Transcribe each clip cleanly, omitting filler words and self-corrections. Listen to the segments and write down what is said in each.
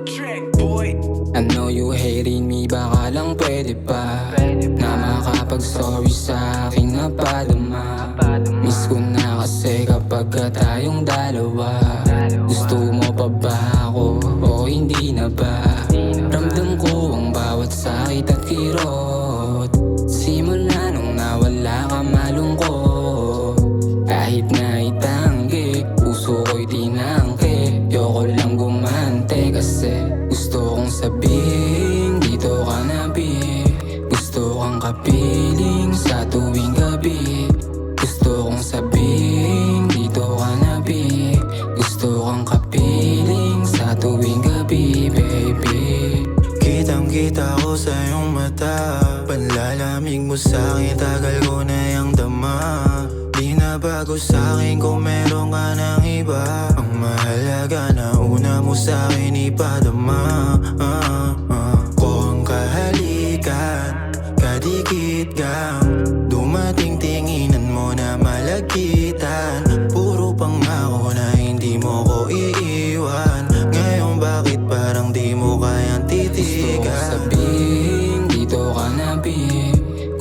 I know you hating me, baka lang pwede pa na makapag-sorry sa aking napadama. Miss ko na kasi kapag tayong dalawa. Gusto mo pa ba ako o hindi na ba? Ramdam ko ang bawat sakit at kirot. Simula nung nawala ka malungkot. Kahit na itanggi, puso ko'y tinangke. Yoko lang gumante kasi gusto kong sabihin dito ka na bi. Gusto kang kapiling sa tuwing gabi. Gusto kong sabihin dito ka na bi. Gusto kang kapiling sa tuwing gabi, baby. Kitang-kita ko sa iyong mata. Panlalamig mo sa'kin, tagal ko na yung dama. Di na bago sa'kin kung meron ka ng iba. Ang mahalaga na una mo sa'kin ipadama. Ko ang kahalikan, kadikit gang dumating tinginan mo na malagitan. Puro pangako na hindi mo ko iiwan. Ngayon bakit parang di mo kayang titigan? Gusto kong sabihin dito ka na bi.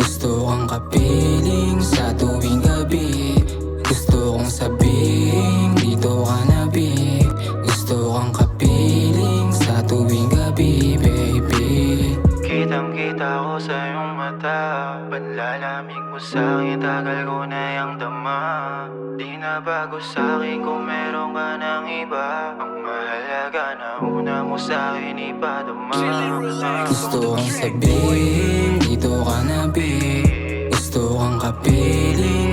Gusto kang kapiling sa tuwing gabi. Gusto kong sabihin dito ka na bi. Gusto kang kapiling sa tuwing gabi, baby. Kitang-kita ko sa iyong mata. Panlalamig mo sa'kin, tagal ko na yung dama. Di na bago sa'kin kung meron ka ng iba. Ang mahalaga na una mo sa'kin ipadama. Gusto kong sabihin dito ka na bi. Gusto kang kapiling